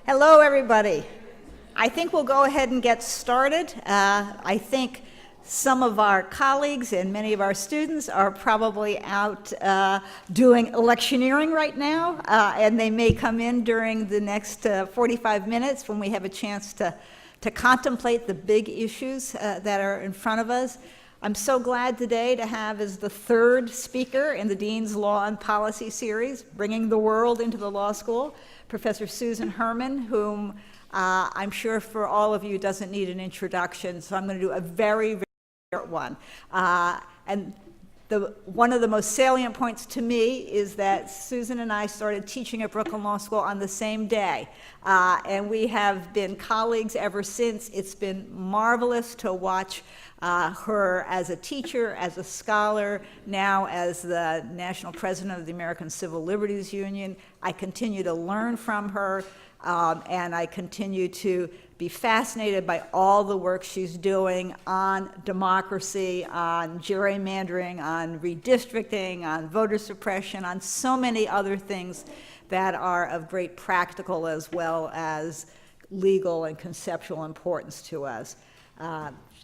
Hello, everybody. I think we'll go ahead and get started. I think some of our colleagues and many of our students are probably out doing electioneering right now, and they may come in during the next 45 minutes when we have a chance to contemplate the big issues that are in front of us. I'm so glad today to have as the third speaker in the Dean's Law and Policy series, Bringing the World into the Law School, Professor Susan Herman, whom I'm sure for all of you doesn't need an introduction, so I'm going to do a very, very short one. And one of the most salient points to me is that Susan and I started teaching at Brooklyn Law School on the same day, and we have been colleagues ever since. It's been marvelous to watch her as a teacher, as a scholar, now as the national president of the American Civil Liberties Union. I continue to learn from her, and I continue to be fascinated by all the work she's doing on democracy, on gerrymandering, on redistricting, on voter suppression, on so many other things that are of great practical as well as legal and conceptual importance to us.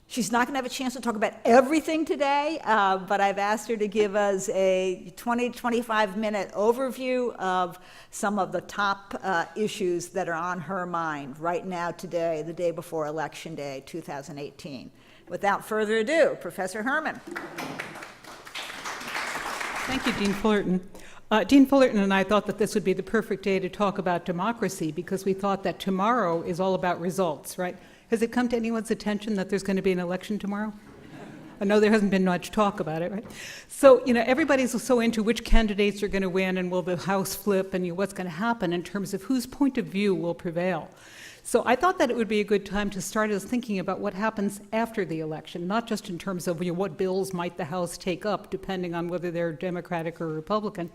She's not going to have a chance to talk about everything today, but I've asked her to give us a 20-25-minute overview of some of the top issues that are on her mind right now, today, the day before Election Day 2018. Without further ado, Professor Herman. Thank you, Dean Fullerton. Dean Fullerton and I thought that this would be the perfect day to talk about democracy because we thought that tomorrow is all about results, right? Has it come to anyone's attention that there's going to be an election tomorrow? I know there hasn't been much talk about it, right? So, everybody's so into which candidates are going to win and will the House flip and what's going to happen in terms of whose point of view will prevail. So I thought that it would be a good time to start us thinking about what happens after the election, not just in terms of what bills might the House take up, depending on whether they're Democratic or Republican,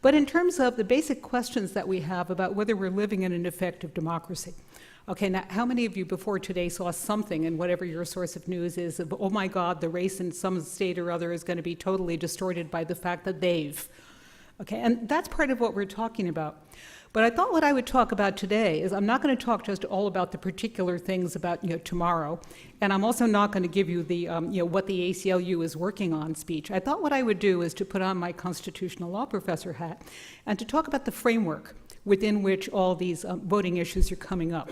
but in terms of the basic questions that we have about whether we're living in an effective democracy. Okay, now how many of you before today saw something in whatever your source of news is of, oh my God, the race in some state or other is going to be totally distorted by the fact that they've. Okay, and that's part of what we're talking about. But I thought what I would talk about today is I'm not going to talk just all about the particular things about tomorrow, and I'm also not going to give you the what the ACLU is working on speech. I thought what I would do is to put on my constitutional law professor hat and to talk about the framework within which all these voting issues are coming up.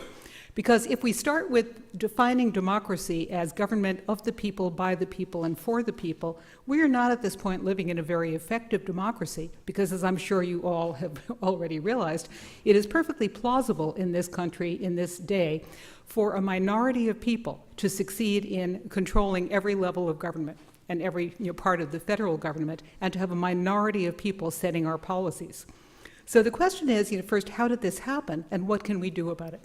Because if we start with defining democracy as government of the people, by the people, and for the people, we are not at this point living in a very effective democracy, because as I'm sure you all have already realized, it is perfectly plausible in this country, in this day, for a minority of people to succeed in controlling every level of government and every part of the federal government, and to have a minority of people setting our policies. So the question is, first, how did this happen, and what can we do about it?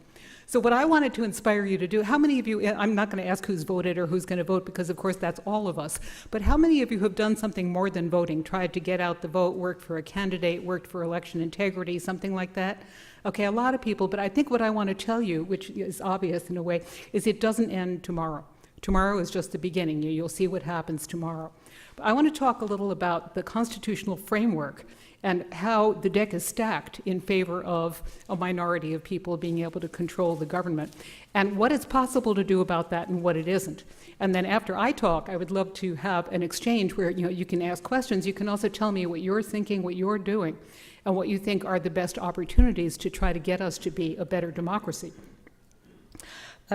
So what I wanted to inspire you to do, how many of you, I'm not going to ask who's voted or who's going to vote, because of course that's all of us, but how many of you have done something more than voting, tried to get out the vote, worked for a candidate, worked for election integrity, something like that? Okay, a lot of people, but I think what I want to tell you, which is obvious in a way, is it doesn't end tomorrow. Tomorrow is just the beginning. You'll see what happens tomorrow. But I want to talk a little about the constitutional framework and how the deck is stacked in favor of a minority of people being able to control the government, and what it's possible to do about that and what it isn't. And then after I talk, I would love to have an exchange where you can ask questions. You can also tell me what you're thinking, what you're doing, and what you think are the best opportunities to try to get us to be a better democracy.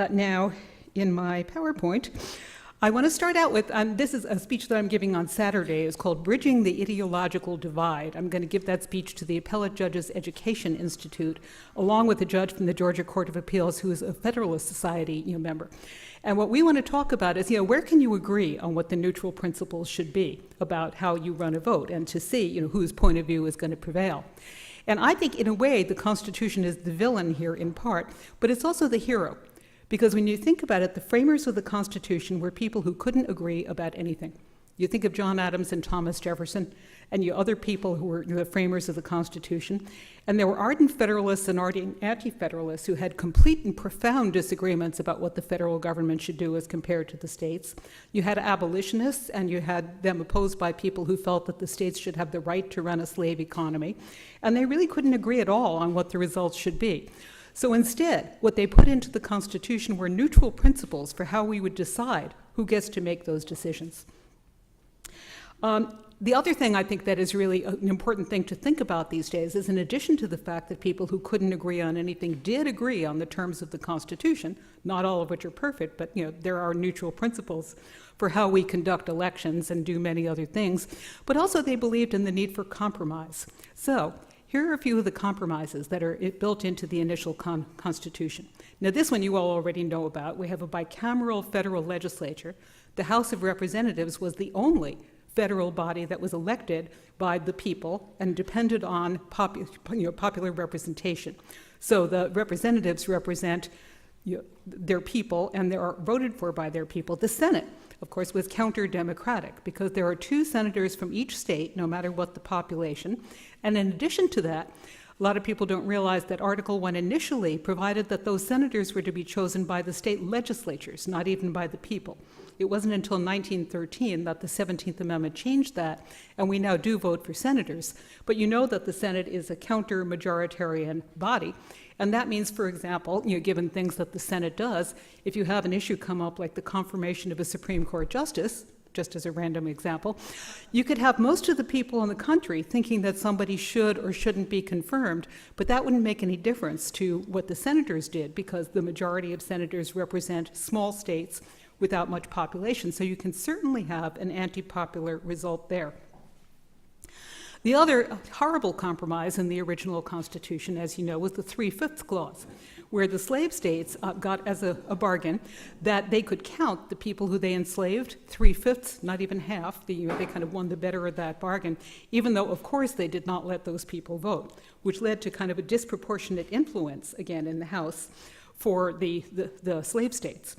Now, in my PowerPoint, I want to start out with, this is a speech that I'm giving on Saturday. It's called Bridging the Ideological Divide. I'm going to give that speech to the Appellate Judges Education Institute, along with a judge from the Georgia Court of Appeals who is a Federalist Society member. And what we want to talk about is, where can you agree on what the neutral principles should be about how you run a vote, and to see, whose point of view is going to prevail. And I think, in a way, the Constitution is the villain here in part, but it's also the hero. Because when you think about it, the framers of the Constitution were people who couldn't agree about anything. You think of John Adams and Thomas Jefferson, and you other people who were the framers of the Constitution. And there were ardent Federalists and ardent Anti-Federalists who had complete and profound disagreements about what the federal government should do as compared to the states. You had abolitionists, and you had them opposed by people who felt that the states should have the right to run a slave economy. And they really couldn't agree at all on what the results should be. So instead, what they put into the Constitution were neutral principles for how we would decide who gets to make those decisions. The other thing I think that is really an important thing to think about these days is, in addition to the fact that people who couldn't agree on anything did agree on the terms of the Constitution, not all of which are perfect, but there are neutral principles for how we conduct elections and do many other things, but also they believed in the need for compromise. So here are a few of the compromises that are built into the initial Constitution. Now this one you all already know about. We have a bicameral federal legislature. The House of Representatives was the only federal body that was elected by the people and depended on popular representation. So the representatives represent their people, and they are voted for by their people. The Senate, of course, was counter-democratic because there are 2 senators from each state, no matter what the population. And in addition to that, a lot of people don't realize that Article 1 initially provided that those senators were to be chosen by the state legislatures, not even by the people. It wasn't until 1913 that the 17th Amendment changed that, and we now do vote for senators. But you know that the Senate is a counter-majoritarian body, and that means, for example, given things that the Senate does, if you have an issue come up like the confirmation of a Supreme Court justice, just as a random example, you could have most of the people in the country thinking that somebody should or shouldn't be confirmed, but that wouldn't make any difference to what the senators did because the majority of senators represent small states without much population. So you can certainly have an anti-popular result there. The other horrible compromise in the original Constitution, as you know, was the 3/5 clause, where the slave states got as a bargain that they could count the people who they enslaved, 3/5, not even half. They kind of won the better of that bargain, even though, of course, they did not let those people vote, which led to kind of a disproportionate influence, again, in the House for the slave states.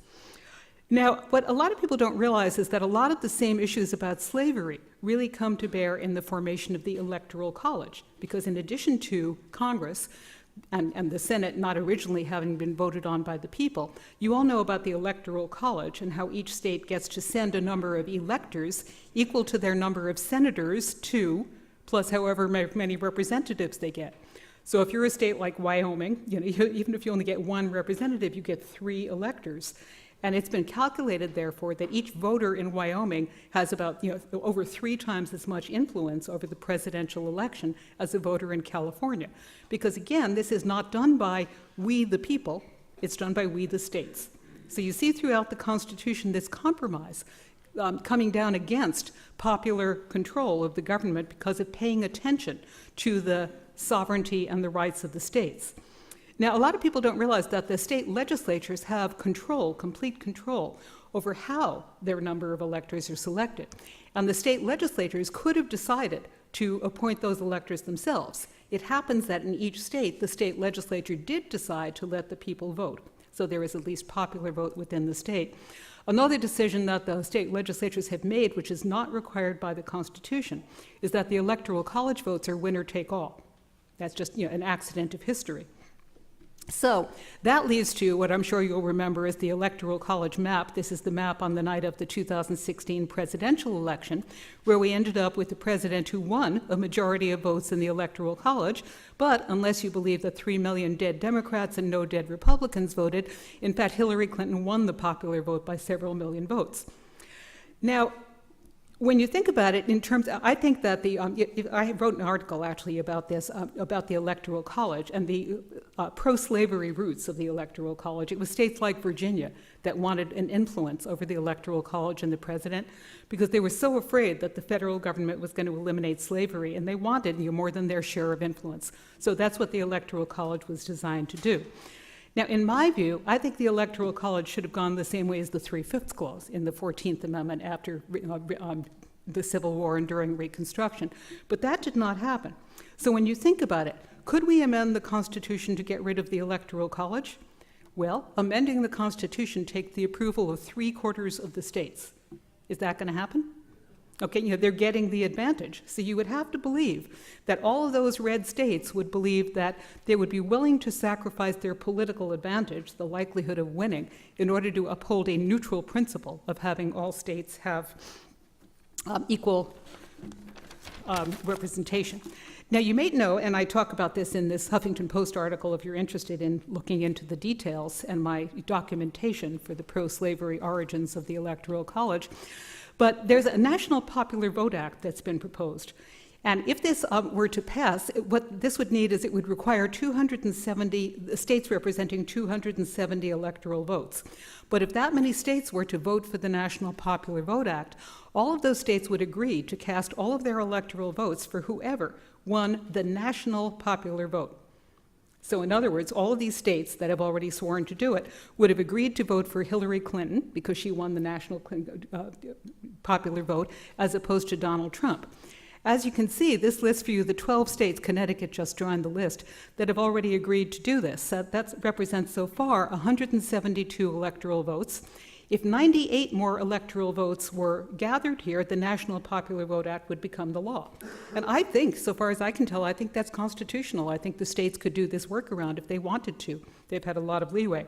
Now, what a lot of people don't realize is that a lot of the same issues about slavery really come to bear in the formation of the Electoral College, because in addition to Congress and the Senate not originally having been voted on by the people, you all know about the Electoral College and how each state gets to send a number of electors equal to their number of senators, 2, plus however many representatives they get. So if you're a state like Wyoming, even if you only get 1 representative, you get 3 electors. And it's been calculated, therefore, that each voter in Wyoming has about over 3 times as much influence over the presidential election as a voter in California. Because again, this is not done by we the people, it's done by we the states. So you see throughout the Constitution this compromise coming down against popular control of the government because of paying attention to the sovereignty and the rights of the states. Now, a lot of people don't realize that the state legislatures have control, complete control, over how their number of electors are selected. And the state legislatures could have decided to appoint those electors themselves. It happens that in each state, the state legislature did decide to let the people vote. So there is at least popular vote within the state. Another decision that the state legislatures have made, which is not required by the Constitution, is that the Electoral College votes are winner take all. That's just an accident of history. So that leads to what I'm sure you'll remember as the Electoral College Map. This is the map on the night of the 2016 presidential election, where we ended up with the president who won a majority of votes in the Electoral College. But unless you believe that 3 million dead Democrats and no dead Republicans voted, in fact, Hillary Clinton won the popular vote by several million votes. Now, when you think about it in terms, I think that I wrote an article actually about this, about the Electoral College and the pro-slavery roots of the Electoral College. It was states like Virginia that wanted an influence over the Electoral College and the president because they were so afraid that the federal government was going to eliminate slavery, and they wanted more than their share of influence. So that's what the Electoral College was designed to do. Now, in my view, I think the Electoral College should have gone the same way as the 3/5 clause in the 14th Amendment after the Civil War and during Reconstruction. But that did not happen. So when you think about it, could we amend the Constitution to get rid of the Electoral College? Well, amending the Constitution takes the approval of 3/4 of the states. Is that going to happen? Okay, they're getting the advantage. So you would have to believe that all of those red states would believe that they would be willing to sacrifice their political advantage, the likelihood of winning, in order to uphold a neutral principle of having all states have equal representation. Now, you may know, and I talk about this in this Huffington Post article if you're interested in looking into the details and my documentation for the pro-slavery origins of the Electoral College, but there's a National Popular Vote Act that's been proposed. And if this were to pass, what this would need is it would require 270 states representing 270 electoral votes. But if that many states were to vote for the National Popular Vote Act, all of those states would agree to cast all of their electoral votes for whoever won the national popular vote. So in other words, all of these states that have already sworn to do it would have agreed to vote for Hillary Clinton because she won the national popular vote as opposed to Donald Trump. As you can see, this lists for you the 12 states, Connecticut just joined the list, that have already agreed to do this. That represents so far 172 electoral votes. If 98 more electoral votes were gathered here, the National Popular Vote Act would become the law. And I think, so far as I can tell, I think that's constitutional. I think the states could do this workaround if they wanted to. They've had a lot of leeway.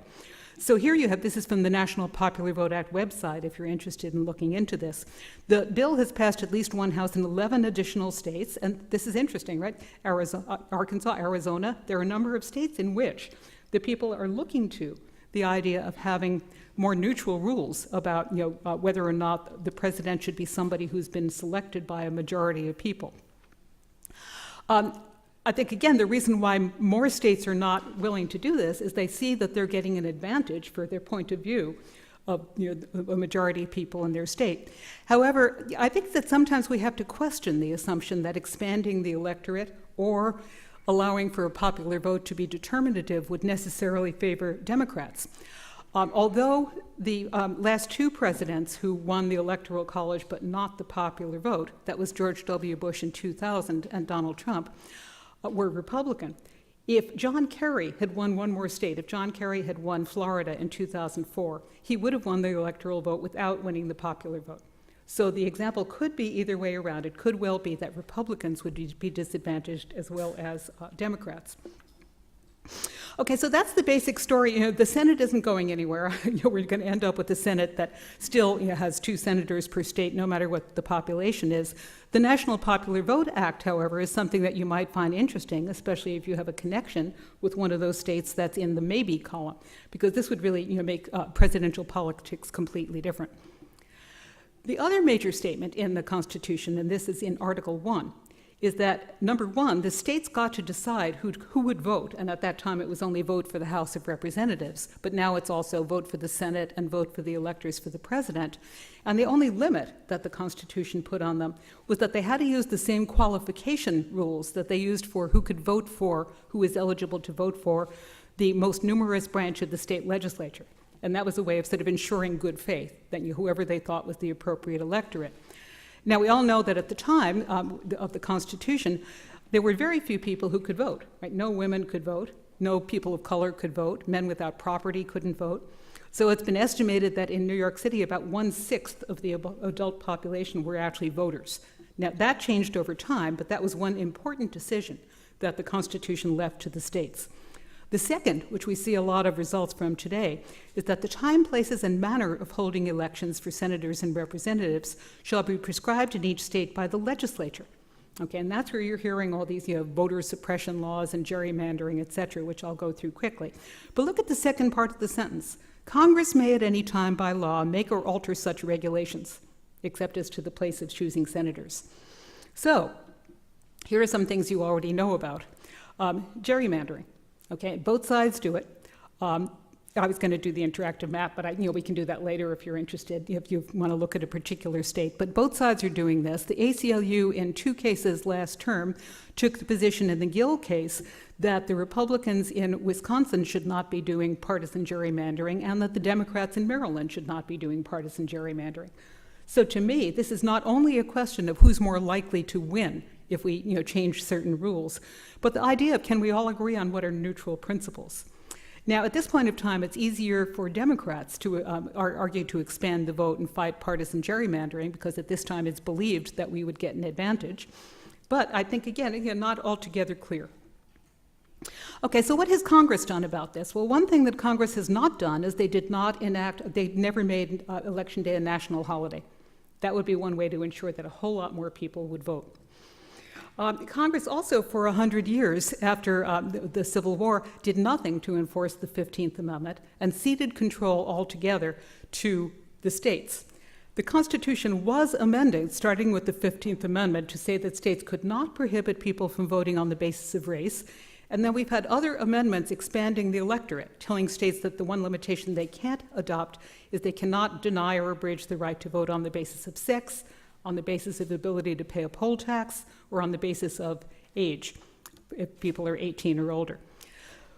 So here you have, this is from the National Popular Vote Act website, if you're interested in looking into this. The bill has passed at least one house in 11 additional states, and this is interesting, right? Arkansas, Arizona, there are a number of states in which the people are looking to the idea of having more neutral rules about whether or not the president should be somebody who's been selected by a majority of people. I think, again, the reason why more states are not willing to do this is they see that they're getting an advantage for their point of view of a majority of people in their state. However, I think that sometimes we have to question the assumption that expanding the electorate or allowing for a popular vote to be determinative would necessarily favor Democrats. Although the last two presidents who won the Electoral College but not the popular vote, that was George W. Bush in 2000 and Donald Trump, were Republican. If John Kerry had won one more state, if John Kerry had won Florida in 2004, he would have won the electoral vote without winning the popular vote. So the example could be either way around. It could well be that Republicans would be disadvantaged as well as Democrats. Okay, so that's the basic story. The Senate isn't going anywhere. We're going to end up with a Senate that still has 2 senators per state, no matter what the population is. The National Popular Vote Act, however, is something that you might find interesting, especially if you have a connection with one of those states that's in the maybe column, because this would really make presidential politics completely different. The other major statement in the Constitution, and this is in Article 1, is that, number one, the states got to decide who would vote, and at that time it was only vote for the House of Representatives, but now it's also vote for the Senate and vote for the electors for the president. And the only limit that the Constitution put on them was that they had to use the same qualification rules that they used for who could vote for, who is eligible to vote for, the most numerous branch of the state legislature. And that was a way of sort of ensuring good faith, that whoever they thought was the appropriate electorate. Now, we all know that at the time of the Constitution, there were very few people who could vote, right? No women could vote, no people of color could vote, men without property couldn't vote. So it's been estimated that in New York City, about 1/6 of the adult population were actually voters. Now, that changed over time, but that was one important decision that the Constitution left to the states. The second, which we see a lot of results from today, is that the time, places, and manner of holding elections for senators and representatives shall be prescribed in each state by the legislature. Okay, and that's where you're hearing all these voter suppression laws and gerrymandering, et cetera, which I'll go through quickly. But look at the second part of the sentence. Congress may at any time by law make or alter such regulations, except as to the place of choosing senators. So, here are some things you already know about. Gerrymandering. Okay, both sides do it. I was going to do the interactive map, but we can do that later if you're interested, if you want to look at a particular state. But both sides are doing this. The ACLU, in 2 cases last term, took the position in the Gill case that the Republicans in Wisconsin should not be doing partisan gerrymandering and that the Democrats in Maryland should not be doing partisan gerrymandering. So to me, this is not only a question of who's more likely to win if we change certain rules, but the idea of can we all agree on what are neutral principles. Now, at this point of time, it's easier for Democrats to argue to expand the vote and fight partisan gerrymandering because at this time it's believed that we would get an advantage. But I think, again, not altogether clear. Okay, so what has Congress done about this? Well, one thing that Congress has not done is they never made Election Day a national holiday. That would be one way to ensure that a whole lot more people would vote. Congress also, for 100 years after the Civil War, did nothing to enforce the 15th Amendment and ceded control altogether to the states. The Constitution was amended, starting with the 15th Amendment, to say that states could not prohibit people from voting on the basis of race. And then we've had other amendments expanding the electorate, telling states that the one limitation they can't adopt is they cannot deny or abridge the right to vote on the basis of sex, on the basis of ability to pay a poll tax, or on the basis of age, if people are 18 or older.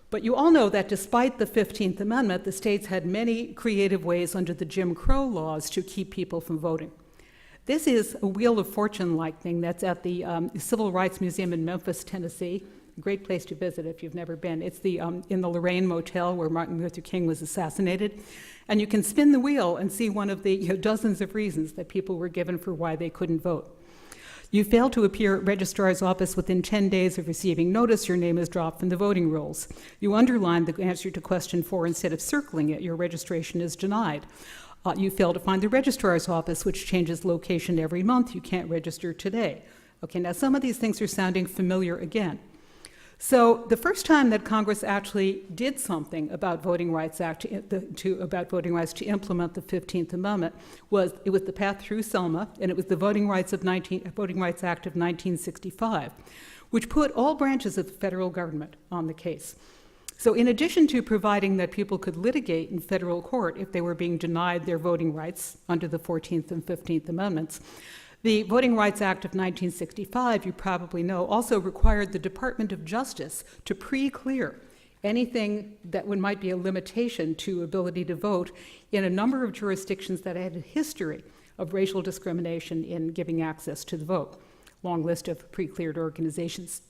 But you all know that despite the 15th Amendment, the states had many creative ways under the Jim Crow laws to keep people from voting. This is a Wheel of Fortune-like thing that's at the Civil Rights Museum in Memphis, Tennessee. A great place to visit if you've never been. It's in the Lorraine Motel where Martin Luther King was assassinated. And you can spin the wheel and see one of the dozens of reasons that people were given for why they couldn't vote. You fail to appear at registrar's office within 10 days of receiving notice, your name is dropped from the voting rolls. You underline the answer to question 4 instead of circling it, your registration is denied. You fail to find the registrar's office, which changes location every month, you can't register today. Okay, now some of these things are sounding familiar again. So the first time that Congress actually did something about Voting Rights Act about voting rights to implement the 15th Amendment was the path through Selma, and it was the Voting Rights Act of 1965, which put all branches of the federal government on the case. So in addition to providing that people could litigate in federal court if they were being denied their voting rights under the 14th and 15th Amendments, the Voting Rights Act of 1965, you probably know, also required the Department of Justice to pre-clear anything that might be a limitation to ability to vote in a number of jurisdictions that had a history of racial discrimination in giving access to the vote. Long list of pre-cleared organizations.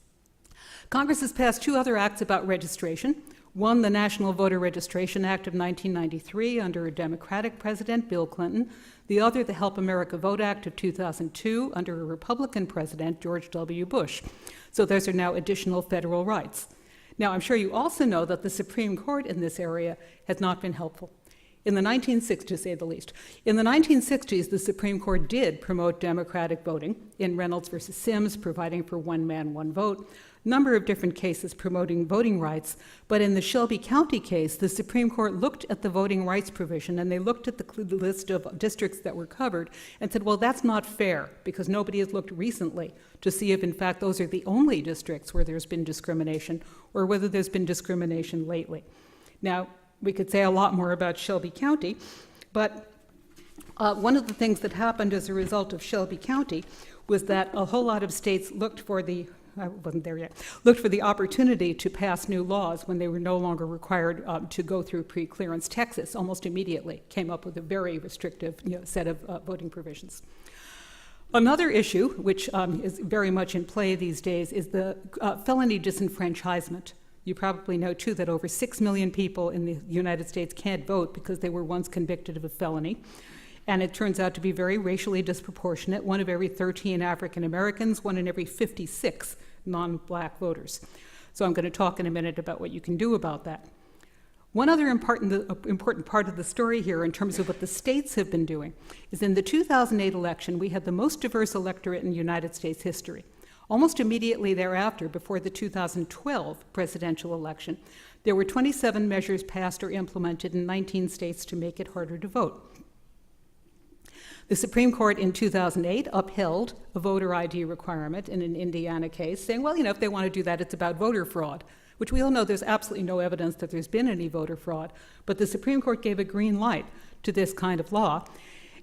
Congress has passed 2 other acts about registration. One, the National Voter Registration Act of 1993 under a Democratic president, Bill Clinton. The other, the Help America Vote Act of 2002 under a Republican president, George W. Bush. So those are now additional federal rights. Now, I'm sure you also know that the Supreme Court in this area has not been helpful. In the 1960s, to say the least. In the 1960s, the Supreme Court did promote democratic voting in Reynolds versus Sims, providing for one man, one vote. Number of different cases promoting voting rights, but in the Shelby County case, the Supreme Court looked at the voting rights provision and they looked at the list of districts that were covered and said, well, that's not fair because nobody has looked recently to see if in fact those are the only districts where there's been discrimination or whether there's been discrimination lately. Now, we could say a lot more about Shelby County, but one of the things that happened as a result of Shelby County was that a whole lot of states looked for the opportunity to pass new laws when they were no longer required to go through pre-clearance. Texas almost immediately came up with a very restrictive set of voting provisions. Another issue, which is very much in play these days, is the felony disenfranchisement. You probably know, too, that over 6 million people in the United States can't vote because they were once convicted of a felony. And it turns out to be very racially disproportionate. 1 of every 13 African Americans, 1 in every 56 non-black voters. So I'm going to talk in a minute about what you can do about that. One other important part of the story here in terms of what the states have been doing is in the 2008 election, we had the most diverse electorate in United States history. Almost immediately thereafter, before the 2012 presidential election, there were 27 measures passed or implemented in 19 states to make it harder to vote. The Supreme Court in 2008 upheld a voter ID requirement in an Indiana case, saying, well, if they want to do that, it's about voter fraud, which we all know there's absolutely no evidence that there's been any voter fraud. But the Supreme Court gave a green light to this kind of law.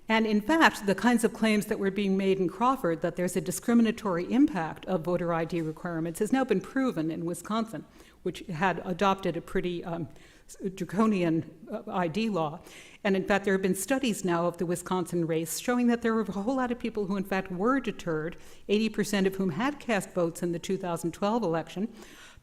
And in fact, the kinds of claims that were being made in Crawford, that there's a discriminatory impact of voter ID requirements, has now been proven in Wisconsin, which had adopted a pretty draconian ID law. And in fact, there have been studies now of the Wisconsin race showing that there were a whole lot of people who in fact were deterred, 80% of whom had cast votes in the 2012 election,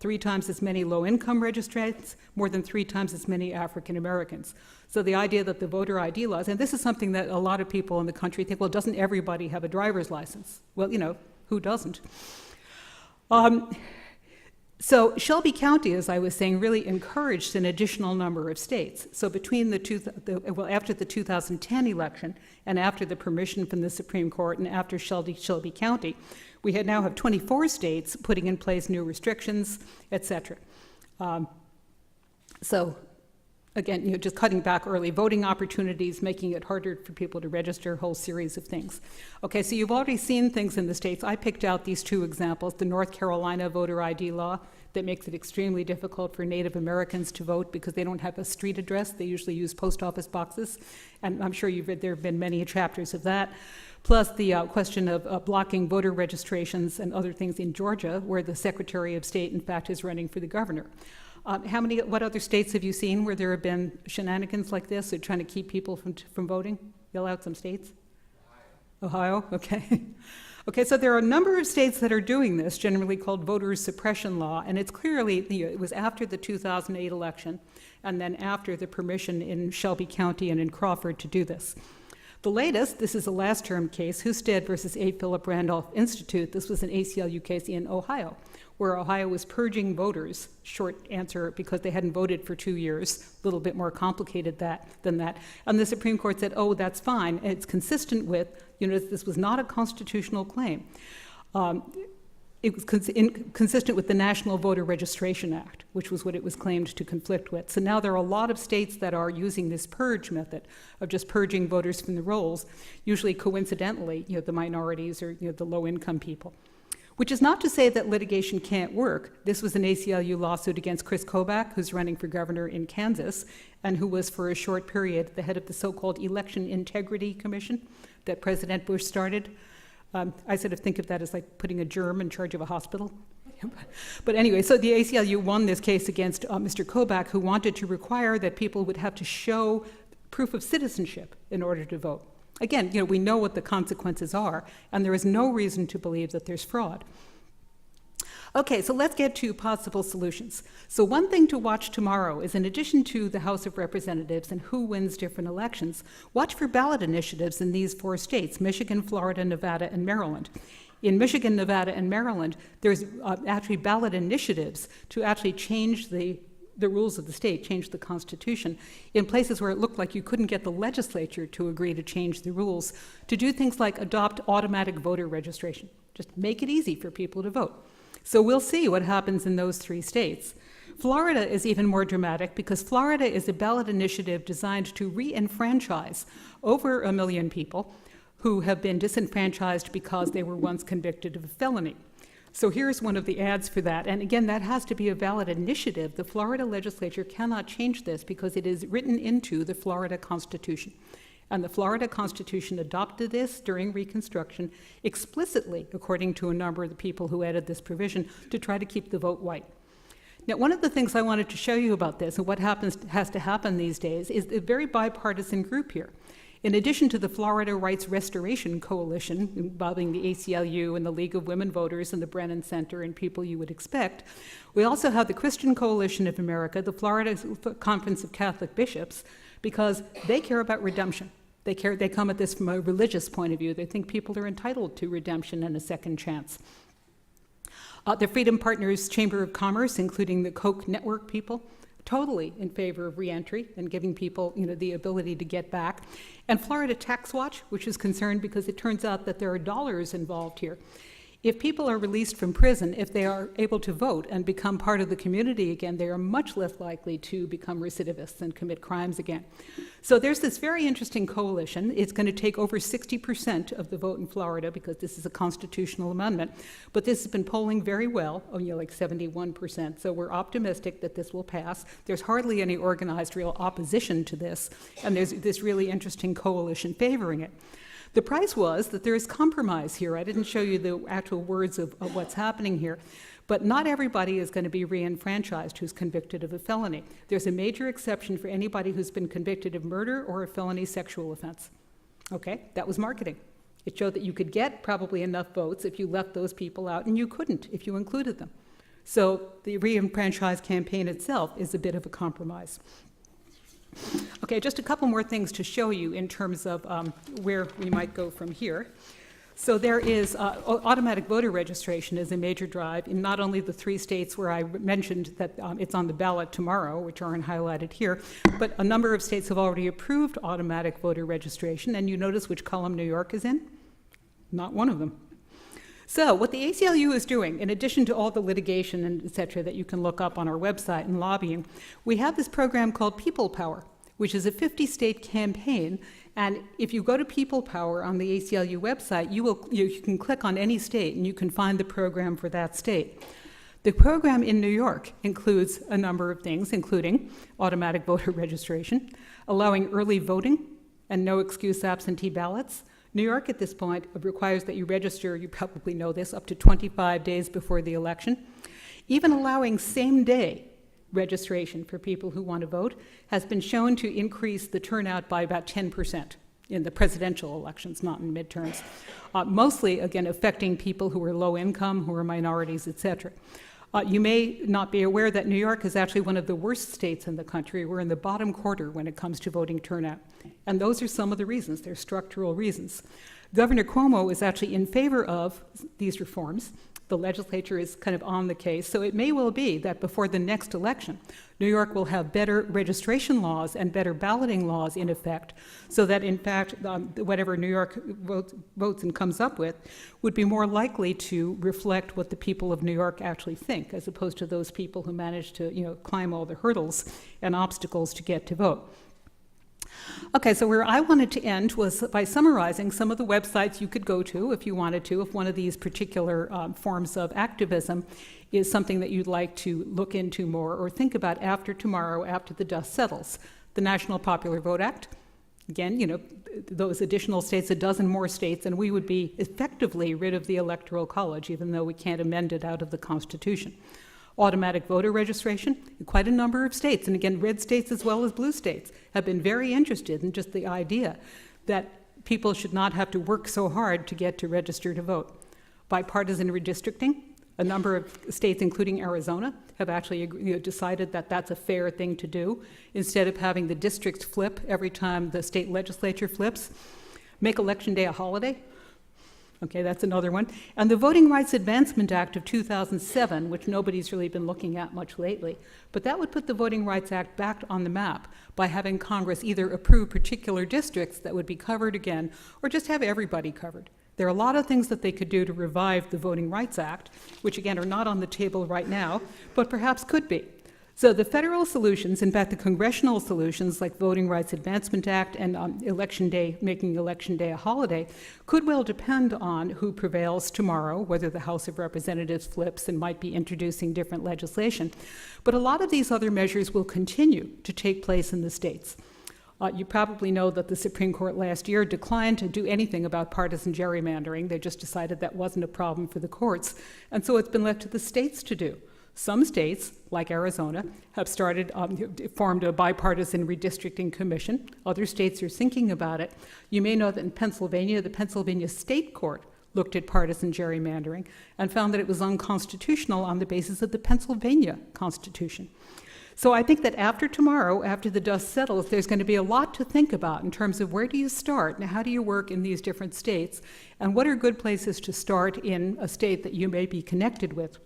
3 times as many low-income registrants, more than 3 times as many African Americans. So the idea that the voter ID laws, and this is something that a lot of people in the country think, well, doesn't everybody have a driver's license? Well, who doesn't? So Shelby County, as I was saying, really encouraged an additional number of states. So between after the 2010 election and after the permission from the Supreme Court and after Shelby County, we now have 24 states putting in place new restrictions, et cetera. So again, just cutting back early voting opportunities, making it harder for people to register, a whole series of things. Okay, so you've already seen things in the states. I picked out these two examples, the North Carolina voter ID law that makes it extremely difficult for Native Americans to vote because they don't have a street address. They usually use post office boxes. And I'm sure you've read, there have been many chapters of that. Plus the question of blocking voter registrations and other things in Georgia, where the Secretary of State, in fact, is running for the governor. What other states have you seen where there have been shenanigans like this, or trying to keep people from voting? Yell out some states. Ohio, okay. Okay, so there are a number of states that are doing this, generally called voter suppression law, and it's clearly, it was after the 2008 election, and then after the permission in Shelby County and in Crawford to do this. The latest, this is a last term case, Husted versus A. Philip Randolph Institute. This was an ACLU case in Ohio, where Ohio was purging voters, short answer, because they hadn't voted for 2 years, a little bit more complicated than that. And the Supreme Court said, oh, that's fine. It's consistent with, this was not a constitutional claim. It was consistent with the National Voter Registration Act, which was what it was claimed to conflict with. So now there are a lot of states that are using this purge method of just purging voters from the rolls, usually coincidentally, the minorities or the low-income people. Which is not to say that litigation can't work. This was an ACLU lawsuit against Chris Kobach, who's running for governor in Kansas, and who was for a short period the head of the so-called Election Integrity Commission that President Bush started. I sort of think of that as like putting a germ in charge of a hospital. But anyway, so the ACLU won this case against Mr. Kobach, who wanted to require that people would have to show proof of citizenship in order to vote. Again, we know what the consequences are, and there is no reason to believe that there's fraud. Okay, so let's get to possible solutions. So one thing to watch tomorrow is, in addition to the House of Representatives and who wins different elections, watch for ballot initiatives in these 4 states, Michigan, Florida, Nevada, and Maryland. In Michigan, Nevada, and Maryland, there's actually ballot initiatives to actually change the rules of the state, change the Constitution, in places where it looked like you couldn't get the legislature to agree to change the rules, to do things like adopt automatic voter registration. Just make it easy for people to vote. So we'll see what happens in those 3 states. Florida is even more dramatic because Florida is a ballot initiative designed to re-enfranchise over 1 million people who have been disenfranchised because they were once convicted of a felony. So here's one of the ads for that. And again, that has to be a ballot initiative. The Florida legislature cannot change this because it is written into the Florida Constitution. And the Florida Constitution adopted this during Reconstruction explicitly, according to a number of the people who added this provision, to try to keep the vote white. Now, one of the things I wanted to show you about this and what has to happen these days is a very bipartisan group here. In addition to the Florida Rights Restoration Coalition, involving the ACLU and the League of Women Voters and the Brennan Center and people you would expect, we also have the Christian Coalition of America, the Florida Conference of Catholic Bishops, because they care about redemption. They come at this from a religious point of view. They think people are entitled to redemption and a second chance. The Freedom Partners Chamber of Commerce, including the Koch network people, totally in favor of reentry and giving people, the ability to get back. And Florida Tax Watch, which is concerned because it turns out that there are dollars involved here. If people are released from prison, if they are able to vote and become part of the community again, they are much less likely to become recidivists and commit crimes again. So there's this very interesting coalition. It's going to take over 60% of the vote in Florida because this is a constitutional amendment. But this has been polling very well, like 71%. So we're optimistic that this will pass. There's hardly any organized real opposition to this. And there's this really interesting coalition favoring it. The price was that there is compromise here. I didn't show you the actual words of what's happening here, but not everybody is going to be re-enfranchised who's convicted of a felony. There's a major exception for anybody who's been convicted of murder or a felony sexual offense. Okay, that was marketing. It showed that you could get probably enough votes if you left those people out, and you couldn't if you included them. So the re-enfranchise campaign itself is a bit of a compromise. Okay, just a couple more things to show you in terms of where we might go from here. So there is automatic voter registration is a major drive in not only the 3 states where I mentioned that it's on the ballot tomorrow, which aren't highlighted here, but a number of states have already approved automatic voter registration. And you notice which column New York is in? Not one of them. So what the ACLU is doing, in addition to all the litigation and et cetera that you can look up on our website and lobbying, we have this program called People Power, which is a 50-state campaign. And if you go to People Power on the ACLU website, you can click on any state and you can find the program for that state. The program in New York includes a number of things, including automatic voter registration, allowing early voting and no excuse absentee ballots. New York at this point requires that you register, you probably know this, up to 25 days before the election. Even allowing same-day registration for people who want to vote has been shown to increase the turnout by about 10% in the presidential elections, not in midterms. Mostly, again, affecting people who are low income, who are minorities, et cetera. You may not be aware that New York is actually one of the worst states in the country. We're in the bottom quarter when it comes to voting turnout. And those are some of the reasons. They're structural reasons. Governor Cuomo is actually in favor of these reforms. The legislature is kind of on the case. So it may well be that before the next election, New York will have better registration laws and better balloting laws in effect, so that in fact, whatever New York votes and comes up with would be more likely to reflect what the people of New York actually think, as opposed to those people who manage to, climb all the hurdles and obstacles to get to vote. Okay, so where I wanted to end was by summarizing some of the websites you could go to if you wanted to, if one of these particular forms of activism is something that you'd like to look into more or think about after tomorrow, after the dust settles. The National Popular Vote Act, again, those additional states, a dozen more states, and we would be effectively rid of the Electoral College, even though we can't amend it out of the Constitution. Automatic voter registration in quite a number of states, and again, red states as well as blue states, have been very interested in just the idea that people should not have to work so hard to get to register to vote. Bipartisan redistricting, a number of states, including Arizona, have actually decided that that's a fair thing to do. Instead of having the districts flip every time the state legislature flips, make Election Day a holiday. Okay, that's another one. And the Voting Rights Advancement Act of 2007, which nobody's really been looking at much lately, but that would put the Voting Rights Act back on the map by having Congress either approve particular districts that would be covered again, or just have everybody covered. There are a lot of things that they could do to revive the Voting Rights Act, which again are not on the table right now, but perhaps could be. So the federal solutions, in fact the congressional solutions like Voting Rights Advancement Act and Election Day, making Election Day a holiday, could well depend on who prevails tomorrow, whether the House of Representatives flips and might be introducing different legislation. But a lot of these other measures will continue to take place in the states. You probably know that the Supreme Court last year declined to do anything about partisan gerrymandering. They just decided that wasn't a problem for the courts. And so it's been left to the states to do. Some states, like Arizona, have formed a bipartisan redistricting commission. Other states are thinking about it. You may know that in Pennsylvania, the Pennsylvania State Court looked at partisan gerrymandering and found that it was unconstitutional on the basis of the Pennsylvania Constitution. So I think that after tomorrow, after the dust settles, there's going to be a lot to think about in terms of where do you start and how do you work in these different states, and what are good places to start in a state that you may be connected with.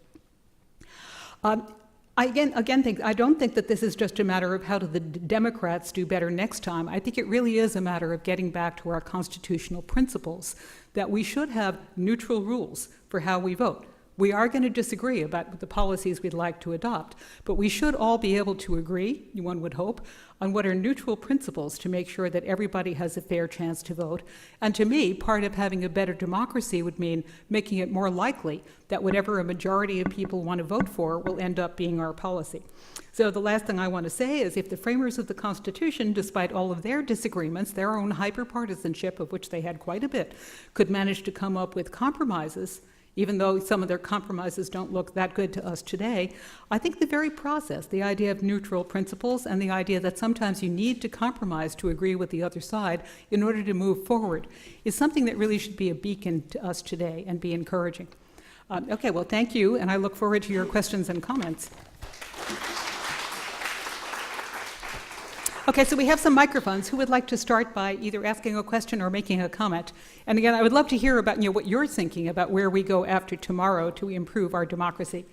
I don't think that this is just a matter of how do the Democrats do better next time. I think it really is a matter of getting back to our constitutional principles, that we should have neutral rules for how we vote. We are going to disagree about the policies we'd like to adopt, but we should all be able to agree, one would hope, on what are neutral principles to make sure that everybody has a fair chance to vote. And to me, part of having a better democracy would mean making it more likely that whatever a majority of people want to vote for will end up being our policy. So the last thing I want to say is if the framers of the Constitution, despite all of their disagreements, their own hyper-partisanship, of which they had quite a bit, could manage to come up with compromises, even though some of their compromises don't look that good to us today, I think the very process, the idea of neutral principles and the idea that sometimes you need to compromise to agree with the other side in order to move forward, is something that really should be a beacon to us today and be encouraging. Okay, well, thank you, and I look forward to your questions and comments. Okay, so we have some microphones. Who would like to start by either asking a question or making a comment? And again, I would love to hear about what you're thinking about where we go after tomorrow to improve our democracy.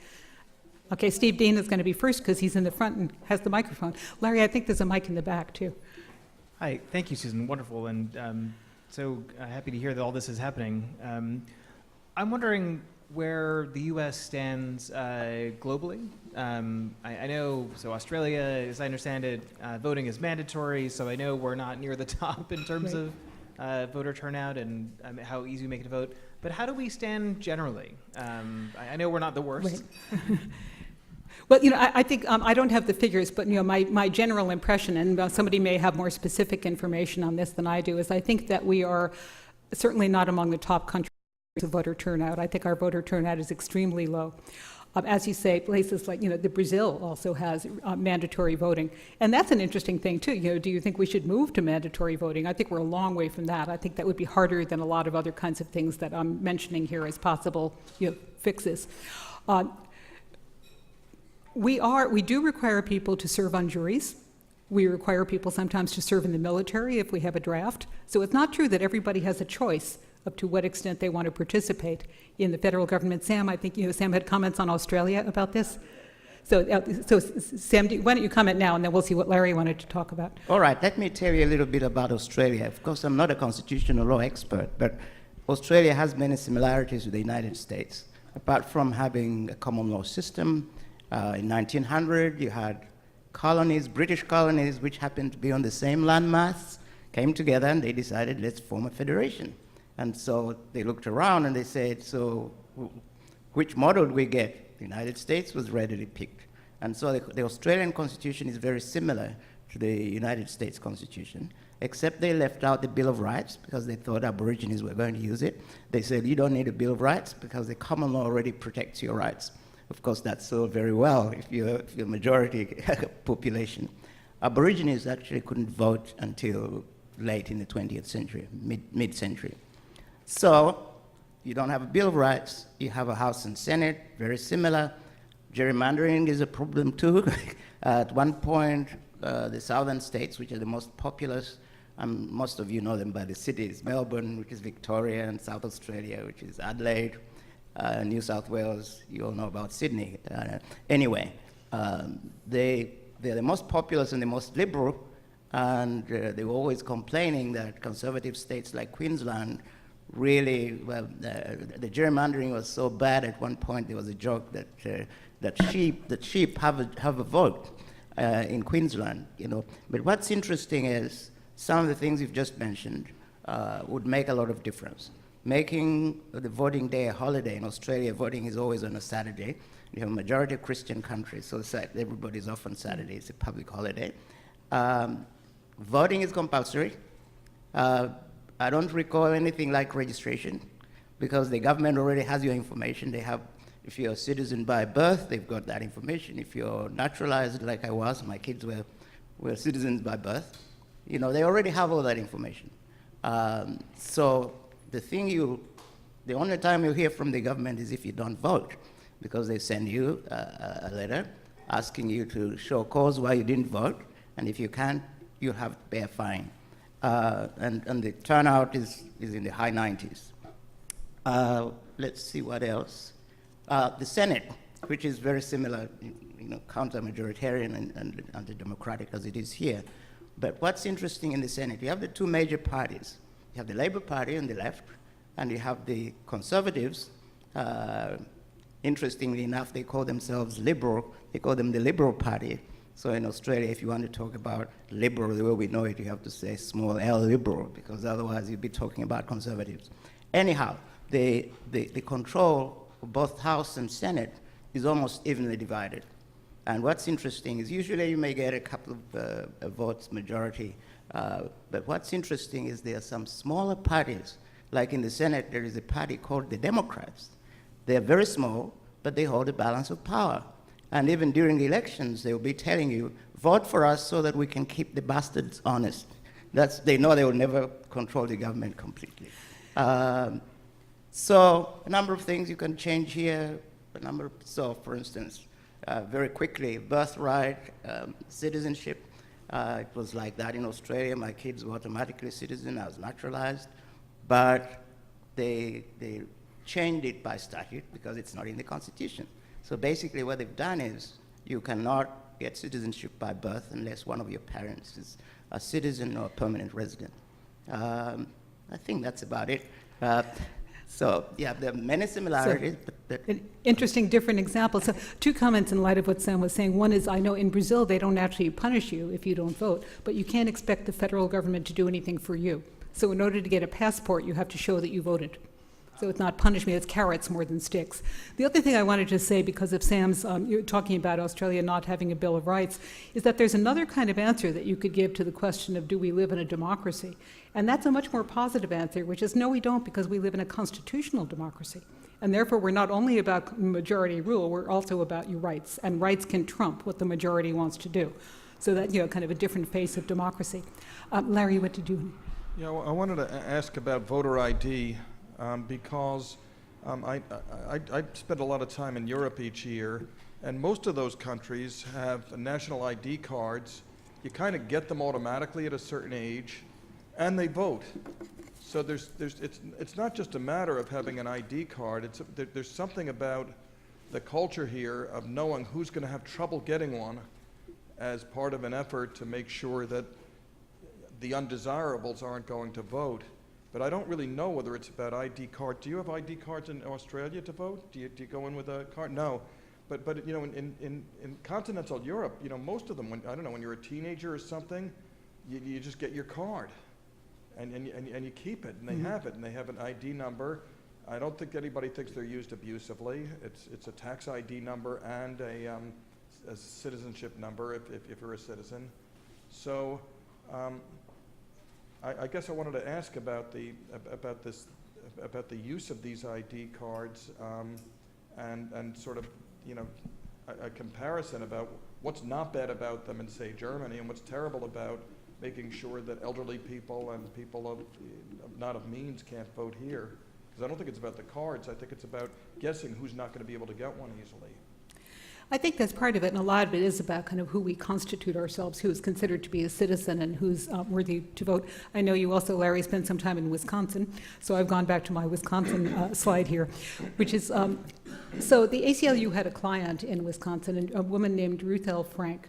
Okay, Steve Dean is going to be first because he's in the front and has the microphone. Larry, I think there's a mic in the back too. Hi, thank you, Susan. Wonderful, and so happy to hear that all this is happening. I'm wondering where the U.S. stands globally. I know, so Australia, as I understand it, voting is mandatory, so I know we're not near the top in terms of voter turnout and how easy we make it to vote. But how do we stand generally? I know we're not the worst. Right. Well, I think I don't have the figures, but my general impression, and somebody may have more specific information on this than I do, is I think that we are certainly not among the top countries of voter turnout. I think our voter turnout is extremely low. As you say, places like the Brazil also has mandatory voting, and that's an interesting thing too. Do you think we should move to mandatory voting? I think we're a long way from that. I think that would be harder than a lot of other kinds of things that I'm mentioning here as possible fixes. We do require people to serve on juries. We require people sometimes to serve in the military if we have a draft. So it's not true that everybody has a choice up to what extent they want to participate in the federal government. Sam, I think Sam had comments on Australia about this. So Sam, why don't you comment now, and then we'll see what Larry wanted to talk about. All right, let me tell you a little bit about Australia. Of course, I'm not a constitutional law expert, but Australia has many similarities with the United States. Apart from having a common law system, in 1900, you had colonies, British colonies, which happened to be on the same landmass, came together and they decided, let's form a federation. And so they looked around and they said, so which model do we get? The United States was readily picked. And so the Australian Constitution is very similar to the United States Constitution, except they left out the Bill of Rights because they thought Aborigines were going to use it. They said, you don't need a Bill of Rights because the common law already protects your rights. Of course, that's so very well if you're majority population. Aborigines actually couldn't vote until late in the 20th century, mid-century. So you don't have a Bill of Rights, you have a House and Senate, very similar. Gerrymandering is a problem too. At one point, the southern states, which are the most populous, most of you know them by the cities, Melbourne, which is Victoria, and South Australia, which is Adelaide, New South Wales, you all know about Sydney. Anyway, they're the most populous and the most liberal, and they were always complaining that conservative states like Queensland really, well, the gerrymandering was so bad. At one point there was a joke that sheep have a vote in Queensland, But what's interesting is some of the things you've just mentioned would make a lot of difference. Making the voting day a holiday. In Australia, voting is always on a Saturday. You have a majority of Christian countries, so everybody's off on Saturday. It's a public holiday. Voting is compulsory. I don't recall anything like registration because the government already has your information. If you're a citizen by birth, they've got that information. If you're naturalized like I was, my kids were citizens by birth, they already have all that information. So the only time you hear from the government is if you don't vote, because they send you a letter asking you to show cause why you didn't vote, and if you can't, you have to pay a fine. And the turnout is in the high 90s. Let's see what else. The Senate, which is very similar, counter-majoritarian and anti-democratic as it is here. But what's interesting in the Senate, you have the two major parties. You have the Labour Party on the left, and you have the Conservatives. Interestingly enough, they call themselves liberal. They call them the Liberal Party. So in Australia, if you want to talk about liberal the way we know it, you have to say small L liberal, because otherwise you'd be talking about conservatives. Anyhow, the control of both House and Senate is almost evenly divided. And what's interesting is usually you may get a couple of votes majority, but what's interesting is there are some smaller parties. Like in the Senate, there is a party called the Democrats. They're very small, but they hold a balance of power. And even during the elections, they'll be telling you, vote for us so that we can keep the bastards honest. They know they will never control the government completely. So a number of things you can change here. So for instance, very quickly, birthright, citizenship. It was like that in Australia. My kids were automatically citizen. I was naturalized. But they changed it by statute because it's not in the Constitution. So basically what they've done is you cannot get citizenship by birth unless one of your parents is a citizen or a permanent resident. I think that's about it. So yeah, there are many similarities. But An interesting, different example. So 2 comments in light of what Sam was saying. One is, I know in Brazil they don't actually punish you if you don't vote, but you can't expect the federal government to do anything for you. So in order to get a passport, you have to show that you voted. So it's not punishment, it's carrots more than sticks. The other thing I wanted to say, because of Sam's, you're talking about Australia not having a Bill of Rights, is that there's another kind of answer that you could give to the question of, do we live in a democracy? And that's a much more positive answer, which is, no, we don't, because we live in a constitutional democracy. And therefore, we're not only about majority rule, we're also about your rights. And rights can trump what the majority wants to do. So that, kind of a different face of democracy. Larry, what did you? Yeah, well, I wanted to ask about voter ID. Because I spend a lot of time in Europe each year, and most of those countries have national ID cards. You kind of get them automatically at a certain age, and they vote. So it's not just a matter of having an ID card. There's something about the culture here of knowing who's going to have trouble getting one as part of an effort to make sure that the undesirables aren't going to vote. But I don't really know whether it's about ID card. Do you have ID cards in Australia to vote? Do you go in with a card? No. But in continental Europe, most of them, when you're a teenager or something, you just get your card, and you keep it, and they have it, and they have an ID number. I don't think anybody thinks they're used abusively. It's a tax ID number and a citizenship number if you're a citizen. So. I guess I wanted to ask about the use of these ID cards, and sort of a comparison about what's not bad about them in, say, Germany, and what's terrible about making sure that elderly people and people not of means can't vote here. Because I don't think it's about the cards. I think it's about guessing who's not going to be able to get one easily. I think that's part of it, and a lot of it is about kind of who we constitute ourselves, who is considered to be a citizen and who's worthy to vote. I know you also, Larry, spent some time in Wisconsin, so I've gone back to my Wisconsin slide here, which is, so the ACLU had a client in Wisconsin, a woman named Ruth L. Frank.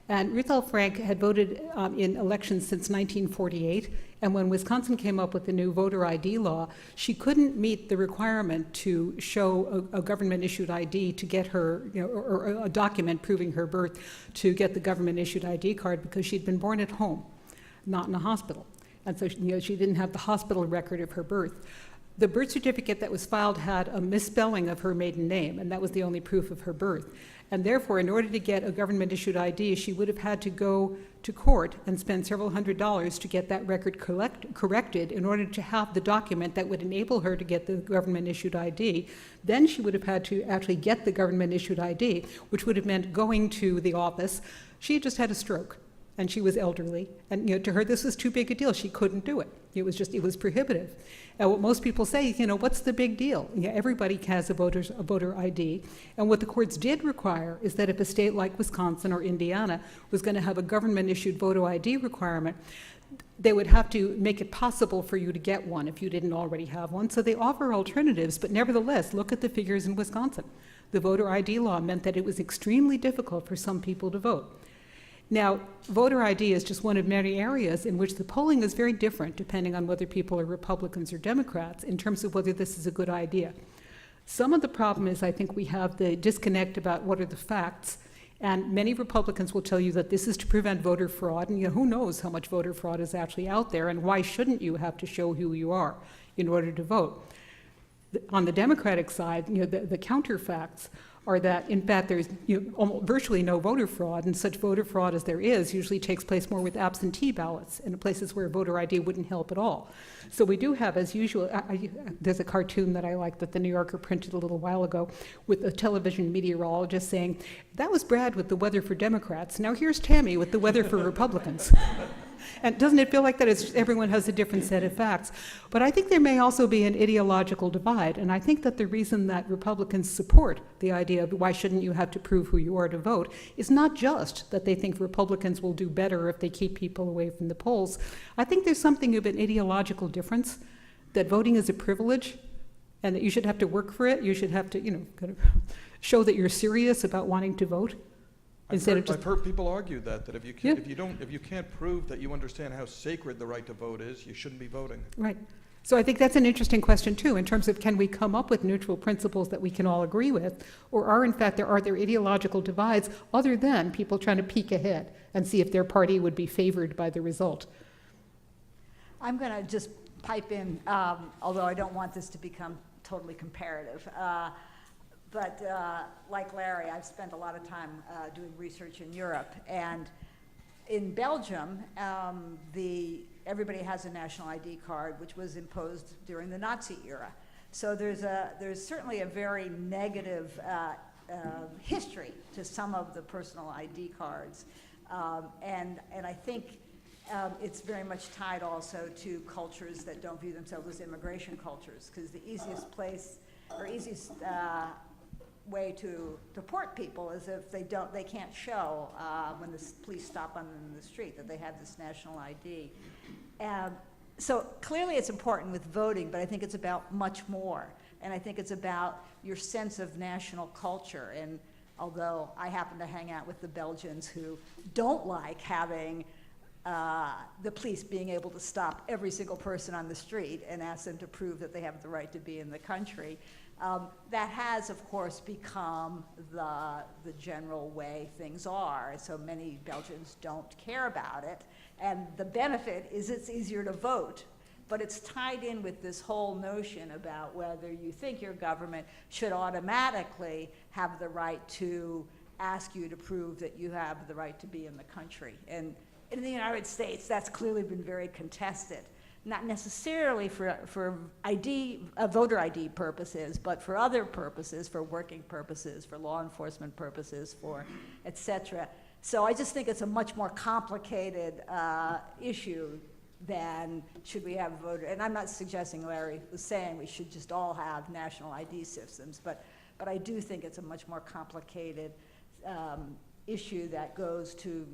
And Ruth L. Frank had voted in elections since 1948, and when Wisconsin came up with the new voter ID law, she couldn't meet the requirement to show a government-issued ID to get her, or a document proving her birth to get the government-issued ID card because she'd been born at home, not in a hospital. And so she didn't have the hospital record of her birth. The birth certificate that was filed had a misspelling of her maiden name, and that was the only proof of her birth. And therefore, in order to get a government-issued ID, she would have had to go to court and spend several $100s to get that record corrected in order to have the document that would enable her to get the government-issued ID. Then she would have had to actually get the government-issued ID, which would have meant going to the office. She had just had a stroke, and she was elderly. And to her, this was too big a deal. She couldn't do it. It was prohibitive. And what most people say, what's the big deal? Everybody has a voter ID. And what the courts did require is that if a state like Wisconsin or Indiana was going to have a government-issued voter ID requirement, they would have to make it possible for you to get one if you didn't already have one. So they offer alternatives, but nevertheless, look at the figures in Wisconsin. The voter ID law meant that it was extremely difficult for some people to vote. Now, voter ID is just one of many areas in which the polling is very different depending on whether people are Republicans or Democrats in terms of whether this is a good idea. Some of the problem is I think we have the disconnect about what are the facts, and many Republicans will tell you that this is to prevent voter fraud, and who knows how much voter fraud is actually out there, and why shouldn't you have to show who you are in order to vote? On the Democratic side, the counterfacts are that, in fact, there's almost virtually no voter fraud, and such voter fraud as there is usually takes place more with absentee ballots in places where voter ID wouldn't help at all. So we do have, as usual, there's a cartoon that I like that the New Yorker printed a little while ago with a television meteorologist saying, that was Brad with the weather for Democrats, now here's Tammy with the weather for Republicans. And doesn't it feel like that? It's just everyone has a different set of facts. But I think there may also be an ideological divide, and I think that the reason that Republicans support the idea of why shouldn't you have to prove who you are to vote is not just that they think Republicans will do better if they keep people away from the polls. I think there's something of an ideological difference, that voting is a privilege and that you should have to work for it. You should have to, kind of show that you're serious about wanting to vote. I've heard people argue that if you can't prove that you understand how sacred the right to vote is, you shouldn't be voting. Right. So I think that's an interesting question too, in terms of can we come up with neutral principles that we can all agree with, or are there ideological divides other than people trying to peek ahead and see if their party would be favored by the result? I'm going to just pipe in, although I don't want this to become totally comparative. But like Larry, I've spent a lot of time doing research in Europe. And in Belgium, everybody has a national ID card, which was imposed during the Nazi era. So there's certainly a very negative history to some of the personal ID cards. And I think it's very much tied also to cultures that don't view themselves as immigration cultures, because the easiest place or easiest way to deport people is if they can't show when the police stop them in the street that they have this national ID. So clearly it's important with voting, but I think it's about much more. And I think it's about your sense of national culture. And although I happen to hang out with the Belgians who don't like having the police being able to stop every single person on the street and ask them to prove that they have the right to be in the country, that has, of course, become the general way things are. So many Belgians don't care about it. And the benefit is it's easier to vote. But it's tied in with this whole notion about whether you think your government should automatically have the right to ask you to prove that you have the right to be in the country. And in the United States, that's clearly been very contested. Not necessarily for voter ID purposes, but for other purposes, for working purposes, for law enforcement purposes, for et cetera. So I just think it's a much more complicated issue than should we have voter, and I'm not suggesting Larry was saying we should just all have national ID systems, but I do think it's a much more complicated issue that goes to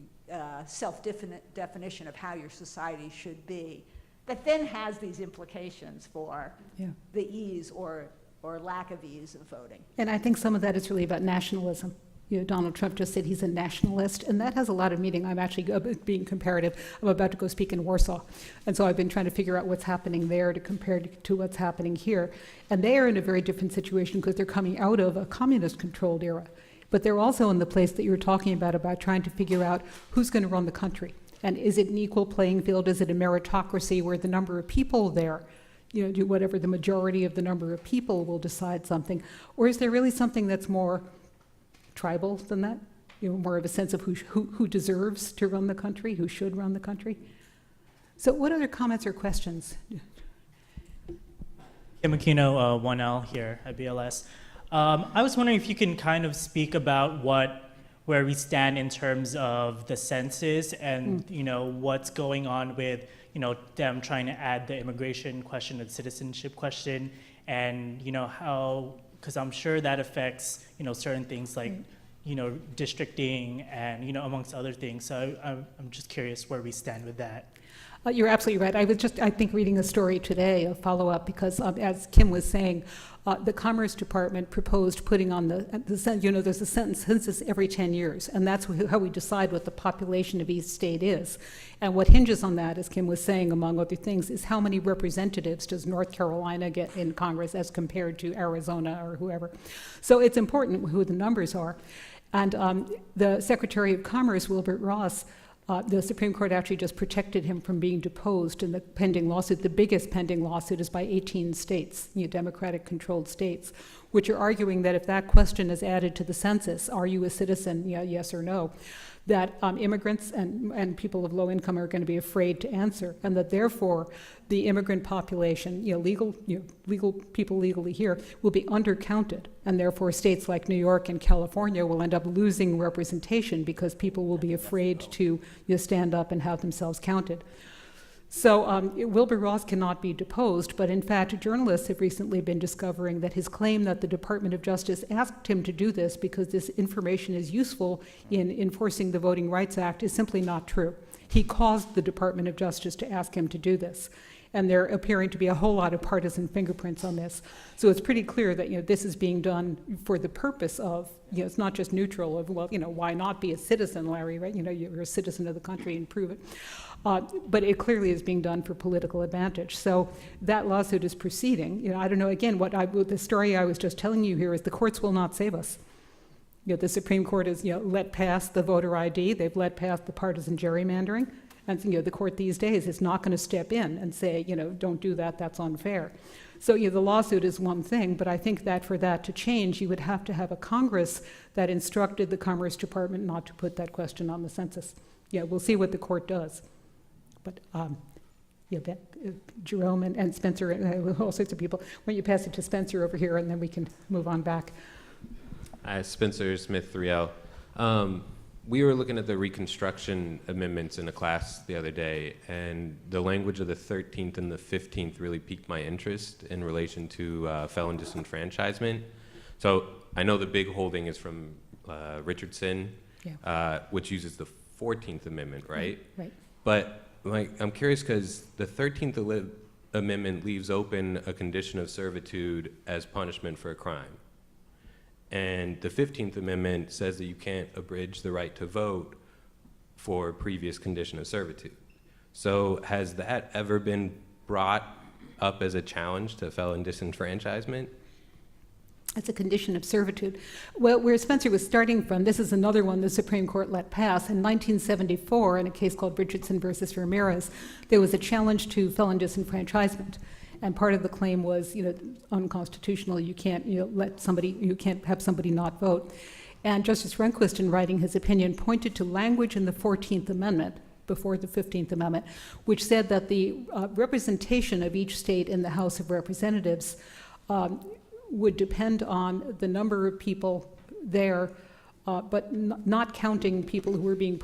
self-definition of how your society should be, that then has these implications for the ease or lack of ease of voting. And I think some of that is really about nationalism. Donald Trump just said he's a nationalist, and that has a lot of meaning. I'm actually being comparative. I'm about to go speak in Warsaw, and so I've been trying to figure out what's happening there to compare to what's happening here. And they are in a very different situation because they're coming out of a communist-controlled era. But they're also in the place that you were talking about trying to figure out who's going to run the country. And is it an equal playing field? Is it a meritocracy where the number of people there, do whatever the majority of the number of people will decide something? Or is there really something that's more tribal than that? More of a sense of who deserves to run the country, who should run the country? So what other comments or questions? Kim Aquino, 1L here at BLS. I was wondering if you can kind of speak about where we stand in terms of the census and what's going on with them trying to add the immigration question, the citizenship question, and how, because I'm sure that affects certain things like districting and amongst other things. So I'm just curious where we stand with that. You're absolutely right. I was just, I think, reading a story today, a follow-up, because as Kim was saying, the Commerce Department proposed putting on there's a census every 10 years, and that's how we decide what the population of each state is. And what hinges on that, as Kim was saying, among other things, is how many representatives does North Carolina get in Congress as compared to Arizona or whoever. So it's important who the numbers are. And the Secretary of Commerce, Wilbur Ross, the Supreme Court actually just protected him from being deposed in the pending lawsuit. The biggest pending lawsuit is by 18 states, Democratic-controlled states, which are arguing that if that question is added to the census, are you a citizen, yes or no, that immigrants and people of low income are going to be afraid to answer, and that therefore the immigrant population, legal people legally here, will be undercounted, and therefore states like New York and California will end up losing representation because people will be afraid to stand up and have themselves counted. So Wilbur Ross cannot be deposed, but in fact, journalists have recently been discovering that his claim that the Department of Justice asked him to do this because this information is useful in enforcing the Voting Rights Act is simply not true. He caused the Department of Justice to ask him to do this. And there appearing to be a whole lot of partisan fingerprints on this. So it's pretty clear that this is being done for the purpose of, it's not just neutral of, well, why not be a citizen, Larry, right? You're a citizen of the country and prove it. But it clearly is being done for political advantage. So that lawsuit is proceeding. I don't know, again, the story I was just telling you here is the courts will not save us. The Supreme Court has let pass the voter ID. They've let pass the partisan gerrymandering. And the court these days is not going to step in and say, don't do that, that's unfair. So the lawsuit is one thing, but I think that for that to change, you would have to have a Congress that instructed the Commerce Department not to put that question on the census. We'll see what the court does. But Jerome and Spencer and all sorts of people, why don't you pass it to Spencer over here and then we can move on back. Spencer Smith 3L. We were looking at the Reconstruction amendments in a class the other day, and the language of the 13th and the 15th really piqued my interest in relation to felon disenfranchisement. So I know the big holding is from Richardson, which uses the 14th Amendment, right? Right. But I'm curious because the 13th Amendment leaves open a condition of servitude as punishment for a crime. And the 15th Amendment says that you can't abridge the right to vote for a previous condition of servitude. So has that ever been brought up as a challenge to felon disenfranchisement? It's a condition of servitude. Well, where Spencer was starting from, this is another one the Supreme Court let pass. In 1974, in a case called Richardson versus Ramirez, there was a challenge to felon disenfranchisement. And part of the claim was, unconstitutional. You can't, you can't have somebody not vote. And Justice Rehnquist, in writing his opinion, pointed to language in the 14th Amendment, before the 15th Amendment, which said that the representation of each state in the House of Representatives would depend on the number of people there, but not counting people who were being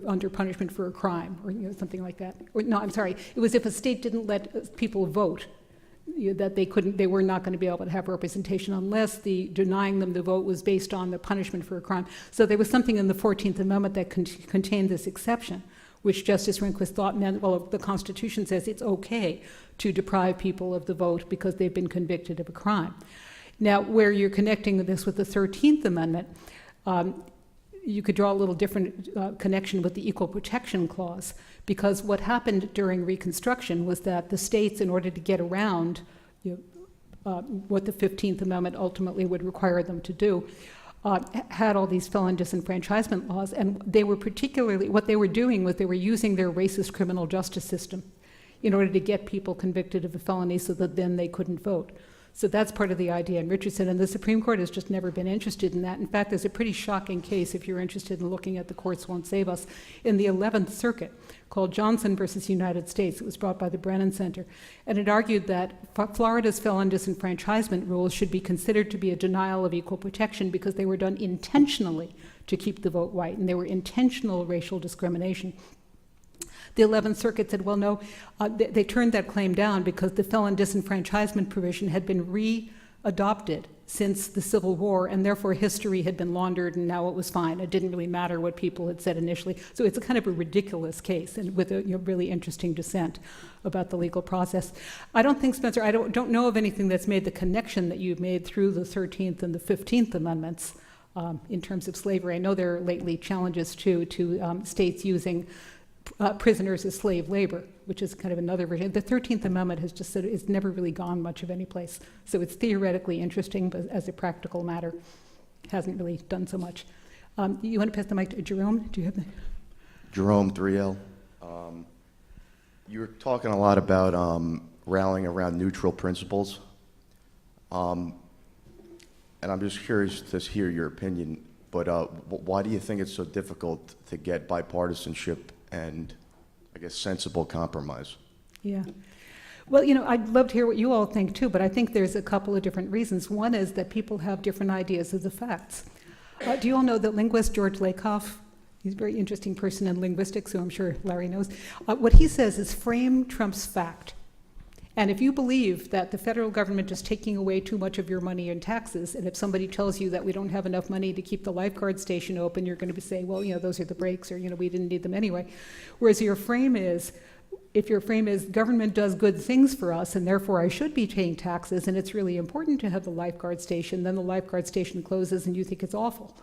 under punishment for a crime or something like that. Or no, I'm sorry. It was if a state didn't let people vote, that they were not going to be able to have representation unless the denying them the vote was based on the punishment for a crime. So there was something in the 14th Amendment that contained this exception, which Justice Rehnquist thought meant, well, the Constitution says it's okay to deprive people of the vote because they've been convicted of a crime. Now, where you're connecting this with the 13th Amendment, you could draw a little different connection with the Equal Protection Clause, because what happened during Reconstruction was that the states, in order to get around what the 15th Amendment ultimately would require them to do, had all these felon disenfranchisement laws, and they were particularly, what they were doing was they were using their racist criminal justice system in order to get people convicted of a felony so that then they couldn't vote. So that's part of the idea in Richardson, and the Supreme Court has just never been interested in that. In fact, there's a pretty shocking case, if you're interested in looking at The Courts Won't Save Us, in the 11th Circuit, called Johnson versus United States. It was brought by the Brennan Center, and it argued that Florida's felon disenfranchisement rules should be considered to be a denial of equal protection because they were done intentionally to keep the vote white, and they were intentional racial discrimination. The 11th Circuit said, well, no, they turned that claim down because the felon disenfranchisement provision had been re-adopted since the Civil War, and therefore history had been laundered, and now it was fine. It didn't really matter what people had said initially. So it's a kind of a ridiculous case, and with a really interesting dissent about the legal process. I don't think, Spencer, I don't know of anything that's made the connection that you've made through the 13th and the 15th Amendments in terms of slavery. I know there are lately challenges, too, to states using prisoners as slave labor, which is kind of another version. The 13th Amendment has just said it's never really gone much of any place. So it's theoretically interesting, but as a practical matter, hasn't really done so much. You want to pass the mic to Jerome? Do you have the... Jerome 3L. You were talking a lot about rallying around neutral principles. And I'm just curious to hear your opinion, but why do you think it's so difficult to get bipartisanship and, I guess, sensible compromise? Yeah. Well, I'd love to hear what you all think too, but I think there's a couple of different reasons. One is that people have different ideas of the facts. Do you all know that linguist George Lakoff, he's a very interesting person in linguistics, who I'm sure Larry knows, what he says is frame trumps fact. And if you believe that the federal government is taking away too much of your money in taxes, and if somebody tells you that we don't have enough money to keep the lifeguard station open, you're going to be saying, well, those are the breaks, or, we didn't need them anyway. Whereas if your frame is government does good things for us, and therefore I should be paying taxes, and it's really important to have the lifeguard station, then the lifeguard station closes and you think it's awful.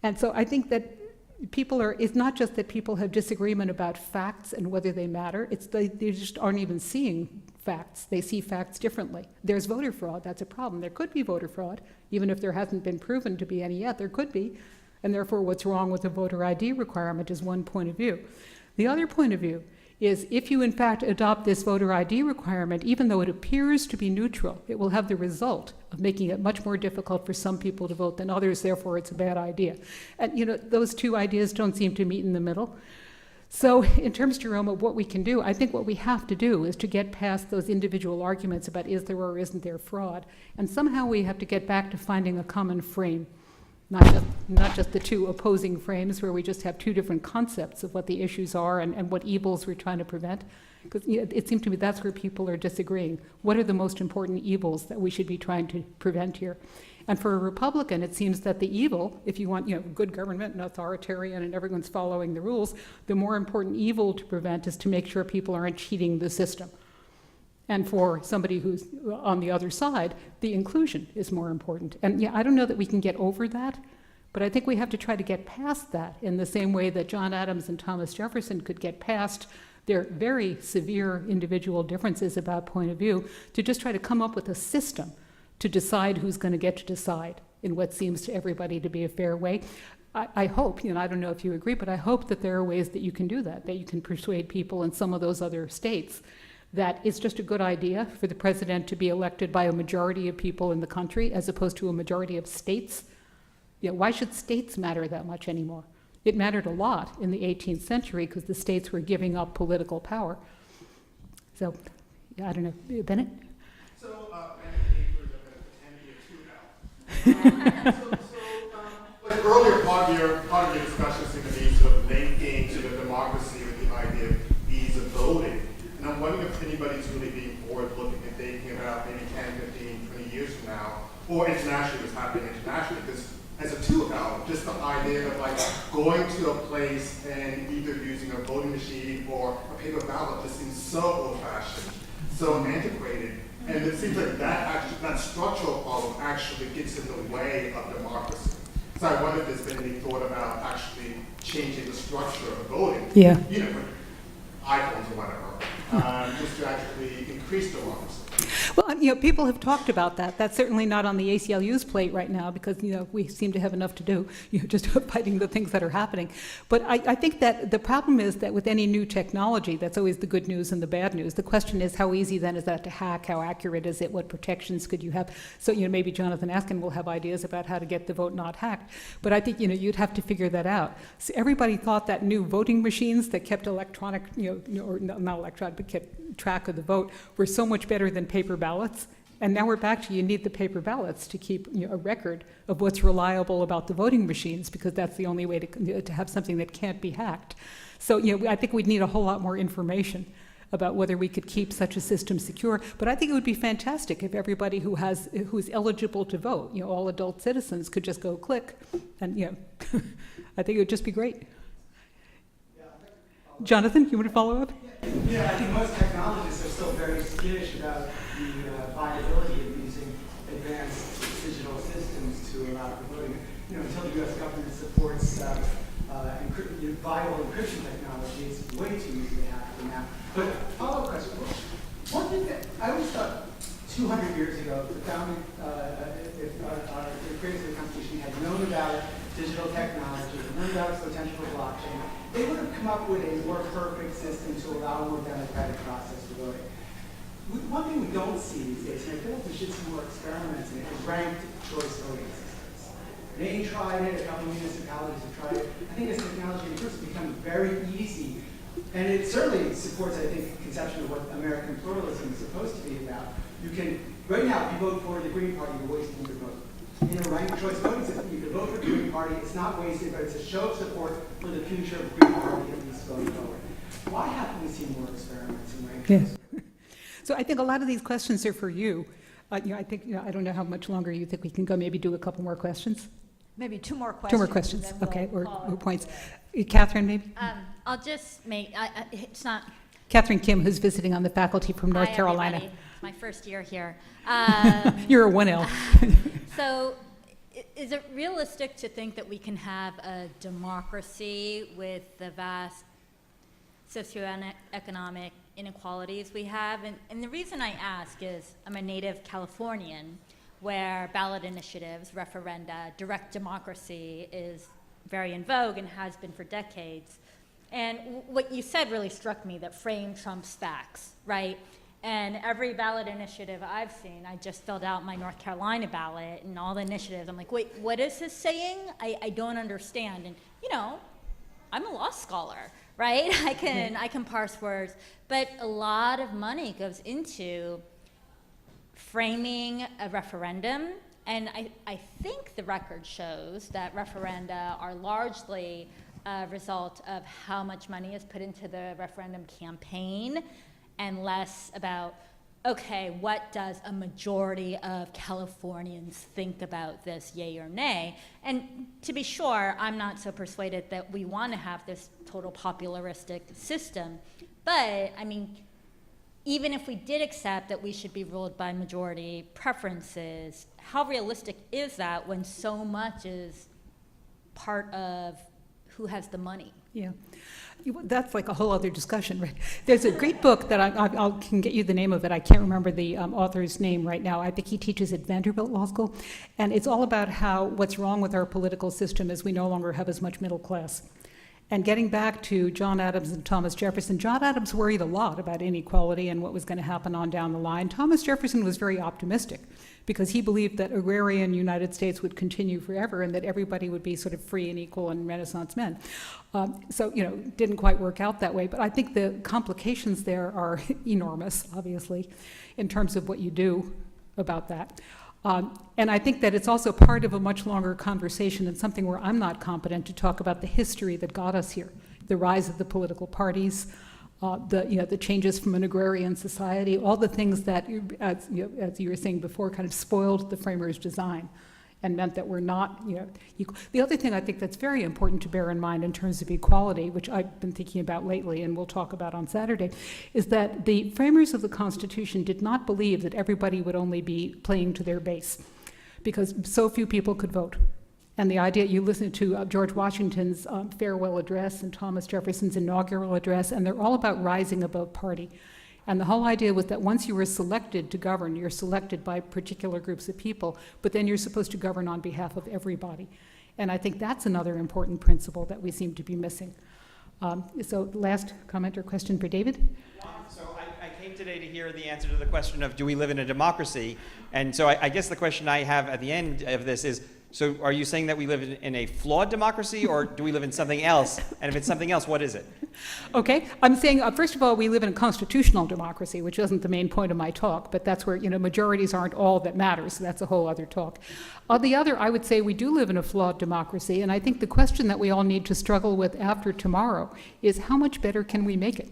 And so I think that it's not just that people have disagreement about facts and whether they matter, it's they just aren't even seeing facts. They see facts differently. There's voter fraud, that's a problem. There could be voter fraud, even if there hasn't been proven to be any yet, there could be. And therefore what's wrong with the voter ID requirement is one point of view. The other point of view is if you in fact adopt this voter ID requirement, even though it appears to be neutral, it will have the result of making it much more difficult for some people to vote than others, therefore it's a bad idea. And those two ideas don't seem to meet in the middle. So in terms, Jerome, of what we can do, I think what we have to do is to get past those individual arguments about is there or isn't there fraud, and somehow we have to get back to finding a common frame. Not just the two opposing frames where we just have two different concepts of what the issues are and what evils we're trying to prevent. Because it seems to me that's where people are disagreeing. What are the most important evils that we should be trying to prevent here? And for a Republican, it seems that the evil, if you want good government and authoritarian and everyone's following the rules, the more important evil to prevent is to make sure people aren't cheating the system. And for somebody who's on the other side, the inclusion is more important. And I don't know that we can get over that, but I think we have to try to get past that in the same way that John Adams and Thomas Jefferson could get past their very severe individual differences about point of view to just try to come up with a system to decide who's going to get to decide in what seems to everybody to be a fair way. I hope, I don't know if you agree, but I hope that there are ways that you can do that you can persuade people in some of those other states that it's just a good idea for the president to be elected by a majority of people in the country as opposed to a majority of states. Why should states matter that much anymore? It mattered a lot in the 18th century because the states were giving up political power. So, I don't know, Bennett? So, but earlier part of your discussion seemed to be sort of linking to the democracy with the idea of ease of voting. And I'm wondering if anybody's really being forward-looking and thinking about maybe 10, 15, 20 years from now, or internationally, what's happening internationally, because as a tool now, just the idea of like going to a place and either using a voting machine or a paper ballot just seems so old-fashioned, so antiquated. And it seems like that structural problem actually gets in the way of democracy. So I wonder if there's been any thought about actually changing the structure of voting, Yeah. With iPhones or whatever, just to actually increase democracy. Well, people have talked about that. That's certainly not on the ACLU's plate right now because, we seem to have enough to do, just fighting the things that are happening. But I think that the problem is that with any new technology, that's always the good news and the bad news. The question is how easy then is that to hack? How accurate is it? What protections could you have? So, maybe Jonathan Askin will have ideas about how to get the vote not hacked. But I think, you'd have to figure that out. So everybody thought that new voting machines that kept electronic, or not electronic, but kept track of the vote were so much better than paper ballots. And now we're back to you need the paper ballots to keep a record of what's reliable about the voting machines because that's the only way to have something that can't be hacked. So I think we'd need a whole lot more information about whether we could keep such a system secure. But I think it would be fantastic if everybody who's eligible to vote, all adult citizens could just go click and I think it would just be great. Jonathan, you want to follow up? Yeah, I think most technologists are still very skittish about the viability of using advanced digital systems to allow for voting. Until the U.S. government supports viable encryption technology, it's way too easy to hack them now. But follow-up question: I always thought 200 years ago, the founding, the creators of the Constitution had known about digital technology, known about its potential for blockchain, they would have come up with a more perfect system to allow a more democratic process for voting. One thing we don't see these days, and I feel like we should see more experiments in it, is ranked choice voting systems. Maine tried it, a couple of municipalities have tried it. I think this technology, of course, has become very easy And it certainly supports, I think, the conception of what American pluralism is supposed to be about. You can, right now, if you vote for the Green Party, you're wasting your vote. In a ranked choice voting system, you can vote for the Green Party, it's not wasted, but it's a show of support for the future of the Green Party at least going forward. Why haven't we seen more experiments in ranked choice? So I think a lot of these questions are for you. I think, I don't know how much longer you think we can go, maybe do a couple more questions? Maybe two more questions. Two more questions, and then okay, we'll or call it. points. Catherine, maybe? I'll just make, it's not. Catherine Kim, who's visiting on the faculty from North Hi, Carolina. everybody. It's my first year here. You're a 1L. So is it realistic to think that we can have a democracy with the vast socioeconomic inequalities we have? And the reason I ask is I'm a native Californian where ballot initiatives, referenda, direct democracy is very in vogue and has been for decades. And what you said really struck me, that frame trumps facts, right? And every ballot initiative I've seen, I just filled out my North Carolina ballot and all the initiatives. I'm like, wait, what is this saying? I don't understand. And, you know, I'm a law scholar, right? I can parse words. But a lot of money goes into framing a referendum. And I think the record shows that referenda are largely a result of how much money is put into the referendum campaign and less about, okay, what does a majority of Californians think about this, yay or nay? And to be sure, I'm not so persuaded that we want to have this total popularistic system. But, I mean, even if we did accept that we should be ruled by majority preferences, how realistic is that when so much is part of who has the money? Yeah. That's like a whole other discussion, right? There's a great book that I can get you the name of it. I can't remember the author's name right now. I think he teaches at Vanderbilt Law School. And it's all about what's wrong with our political system is we no longer have as much middle class. And getting back to John Adams and Thomas Jefferson, John Adams worried a lot about inequality and what was going to happen on down the line. Thomas Jefferson was very optimistic because he believed that agrarian United States would continue forever and that everybody would be sort of free and equal and Renaissance men. So, you know, it didn't quite work out that way. But I think the complications there are enormous, obviously, in terms of what you do about that. And I think that it's also part of a much longer conversation and something where I'm not competent to talk about the history that got us here, the rise of the political parties, the changes from an agrarian society, all the things that, as you were saying before, kind of spoiled the framers' design and meant that we're not, equal. The other thing I think that's very important to bear in mind in terms of equality, which I've been thinking about lately and we'll talk about on Saturday, is that the framers of the Constitution did not believe that everybody would only be playing to their base because so few people could vote. And the idea, you listen to George Washington's farewell address and Thomas Jefferson's inaugural address, and they're all about rising above party. And the whole idea was that once you were selected to govern, you're selected by particular groups of people, but then you're supposed to govern on behalf of everybody. And I think that's another important principle that we seem to be missing. So last comment or question for David? So I came today to hear the answer to the question of do we live in a democracy? And so I guess the question I have at the end of this is, so are you saying that we live in a flawed democracy or do we live in something else? And if it's something else, what is it? Okay, I'm saying, first of all, we live in a constitutional democracy, which isn't the main point of my talk, but that's where, majorities aren't all that matters, so that's a whole other talk. On the other, I would say we do live in a flawed democracy, and I think the question that we all need to struggle with after tomorrow is how much better can we make it?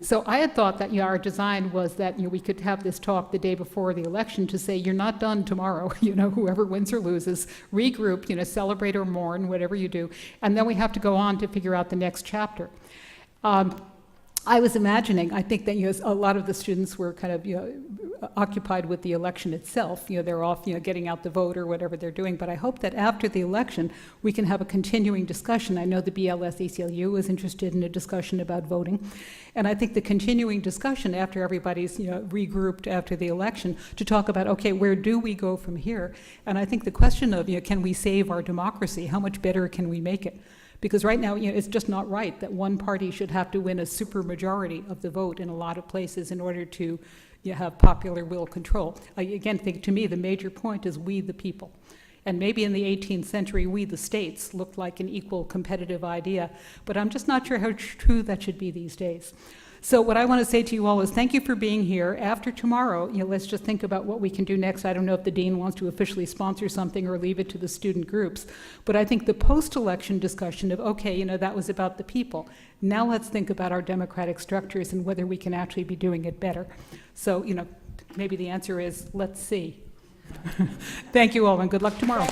So I had thought that our design was that we could have this talk the day before the election to say you're not done tomorrow. Whoever wins or loses, regroup, celebrate or mourn, whatever you do, and then we have to go on to figure out the next chapter. I was imagining, I think that a lot of the students were kind of occupied with the election itself. They're off getting out the vote or whatever they're doing. But I hope that after the election, we can have a continuing discussion. I know the BLS ACLU is interested in a discussion about voting. And I think the continuing discussion after everybody's regrouped after the election to talk about, okay, where do we go from here? And I think the question of, can we save our democracy? How much better can we make it? Because right now, it's just not right that one party should have to win a supermajority of the vote in a lot of places in order to have popular will control. I again think, to me, the major point is we the people. And maybe in the 18th century, we, the states, looked like an equal competitive idea. But I'm just not sure how true that should be these days. So what I want to say to you all is thank you for being here. After tomorrow, let's just think about what we can do next. I don't know if the dean wants to officially sponsor something or leave it to the student groups. But I think the post-election discussion of, okay, that was about the people. Now let's think about our democratic structures and whether we can actually be doing it better. So, maybe the answer is, let's see. Thank you all, and good luck tomorrow.